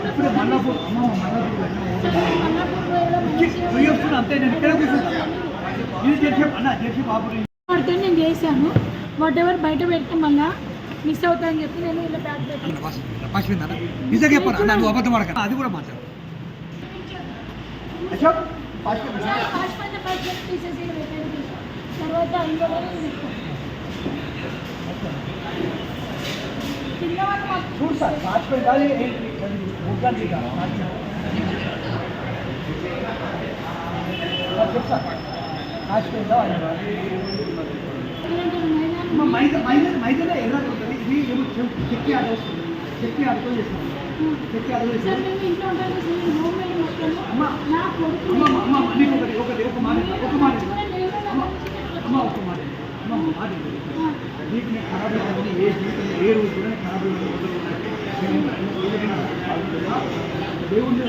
ఇప్పుడు మల్లాపూర్ అంతే నేను ఇక్కడ కూర్చున్నాను. ఇది జెర్సీ బాబు నేను చేశాను. వాట్ ఎవర్ బయట పెడితే మళ్ళా మిస్ అవుతాయని చెప్పి నేను ఇలా బ్యాగ్ పెట్టాను. నిజంగా చెప్పాను, నువ్వు అబద్ధం ఆడక అది కూడా మాట్లాడు. తర్వాత చూడు సార్ వాజ్పేయి కాదు ముగ్గాలి మైదానే ఎర్ర ఉంటుంది. ఇది ఏమో చెక్కి ఆట వస్తుంది. చెక్కి ఆటతో చేస్తాం. చెక్కి ఆటతో చేస్తాం. అమ్మ నీకు ఒకటి ఒక మాట అమ్మ ఒక మాట జీవితం ఖరాబ్ అవుతుంది. ఏ జీవితం ఏ రోజు కూడా ఖరాబ్ దేవుణ్ణి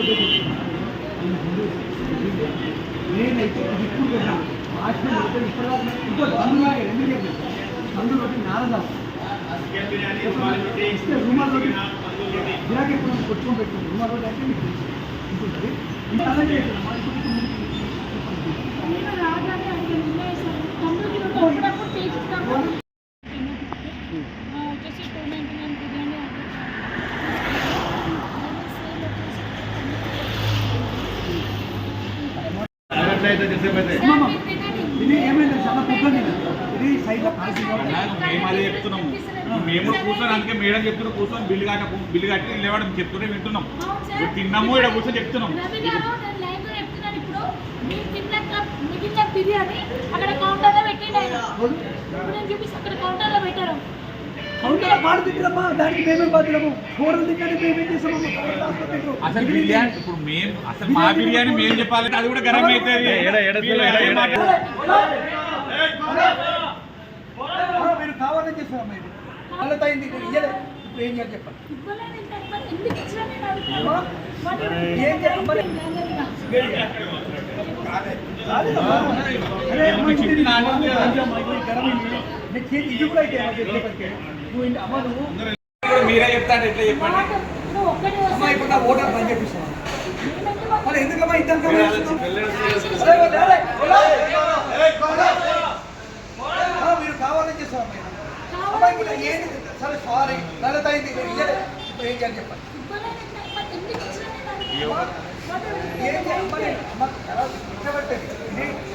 నేనైతే ఇది ఇప్పుడు పెట్టాను. ఆశ్రమం ఇప్పుడు ఇంకో బంధువులాగా ఎందుకు చెప్పాను. బంధువులు నారదాం ఇస్తే రూమాల్ రోడ్డు గిరాకీ ఎప్పుడు కొట్టుకొని పెట్టుకుంది. రూమాల్ రోడ్డు అంటే మీకు ఉంటుంది. ఇంకా అలాగే ఇది ఏమైంది చాలా పొద్దున్న ఇది సైడ్ మేము అదే చెప్తున్నాము. మేము కూర్చొని అందుకే మేడం చెప్తున్నాం కూర్చొని బిల్లు కట్టి లేవడం చెప్తుంటే వింటున్నాం. తిన్నాము ఇక్కడ కూర్చొని చెప్తున్నాం. అక్కడ కౌంటర్ లో పెట్టిండు. చూపిస్తే అక్కడ కౌంటర్ లో పెట్టారు. దానికి పేమెంట్ బాధ్యులము. పేమెంట్ చేసాము. అసలు బిర్యానీ ఇప్పుడు మేము అసలు మా బిర్యానీ మేము చెప్పాలంటే అది కూడా గరం అవుతుంది. మీరు కావాలని చేస్తారమ్మా. ఇది వాళ్ళతో అయింది. ఇప్పుడు ఏం చేయాలి చెప్పండి. ఇది కూడా అయితే అమ్మ నువ్వు మీరే చెప్తాను ఎట్లా చెప్పండి. అమ్మా ఇప్పుడు నా ఓటర్ పని చేపిస్తాను. మరి ఎందుకమ్మా ఇంత మీరు కావాలని చేస్తారమ్మా. ఇప్పుడు ఏంటి సరే సారీ నల్లత అయింది. ఇప్పుడు ఏం చేయాలి చెప్పండి.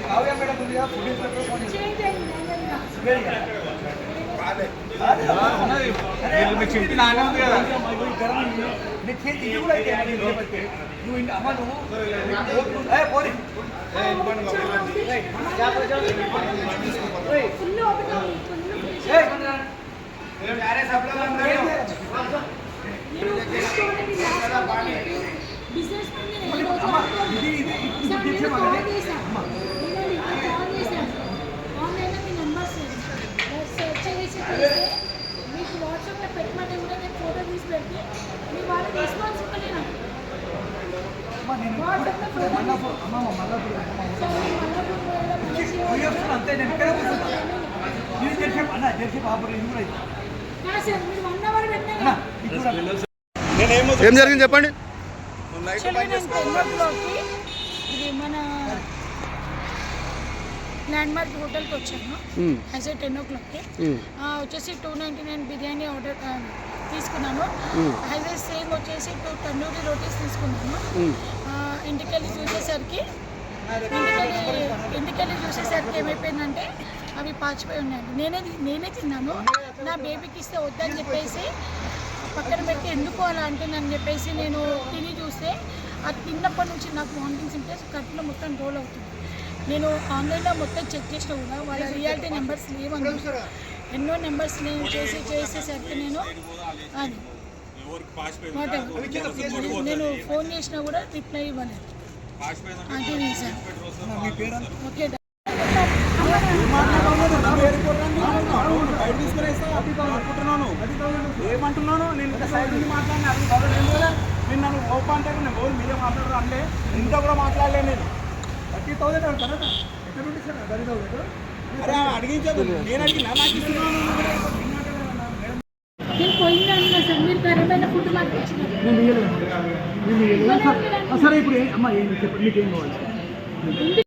కావ్య మేడం ఉంది కదా ఫుడ్ ఇన్స్పెక్టర్ ఇది కూడా అయితే నువ్వు అమ్మ నువ్వు పోనీ బిజినెస్ ఆన్లైన్లో మీ నెంబర్స్ సెర్చ్ చేసి మీకు వాట్సాప్లో పెట్టమంటే కూడా నేను ఫోటో తీసి పెడితే మీ వాళ్ళకి రెస్పాన్స్ ఇవ్వలేను. అంతే నేను ఇక్కడ జెర్సీ బాబు ఇది కూడా సార్ మీరు 1 అవర్ పెట్టినా ఏం జరిగింది చెప్పండి. ఇది మన ల్యాండ్మార్క్ హోటల్కి వచ్చాను. యాజ్ 10 o'clock వచ్చేసి 299 బిర్యానీ ఆర్డర్ తీసుకున్నాను. యాజ్ సేమ్ వచ్చేసి 2 తందూరి రోటీస్ తీసుకున్నాను. ఇంటికెళ్ళి చూసేసరికి ఏమైపోయిందంటే అవి పాచిపోయి ఉన్నాయండి. నేనే తిన్నాను. నా బేబీకి ఇస్తే వద్దని చెప్పేసి పక్కన పెట్టి ఎందుకు అలా అంటుందని చెప్పేసి నేను తిని చూస్తే అది తిన్నప్పటి నుంచి నాకు వామిటింగ్ సింప్టమ్స్ కడుపులో మొత్తం రోల్ అవుతుంది. నేను ఆన్లైన్లో మొత్తం చెక్ చేసినా కూడా వాళ్ళ రియాలిటీ నెంబర్స్ లేవని ఎన్నో నెంబర్స్ నేను చేసేసరికి నేను అది నేను ఫోన్ చేసినా కూడా రిప్లై ఇవ్వలేదు. అది రీజన్. ఓకే ఏమంటున్నాను నేను సైడ్ నుంచి మాట్లాడినా నేను నన్ను ఓపా అంటే నేను మీరే మాట్లాడరు అంటే ఇంత కూడా మాట్లాడలేదు. నేను 30,000 అడుగుతారా ఎక్కడ నుండి సార్ 30,000 అరే అడిగించదు. నేను అడిగినా నాకు ఇస్తున్నాను. నేను పోయిందా సార్ మీరు ఖరాబైన ఫుడ్ మాకు ఇచ్చినారు. సరే ఇప్పుడు అమ్మా ఏం చెప్పండి, మీకేం కావాలి?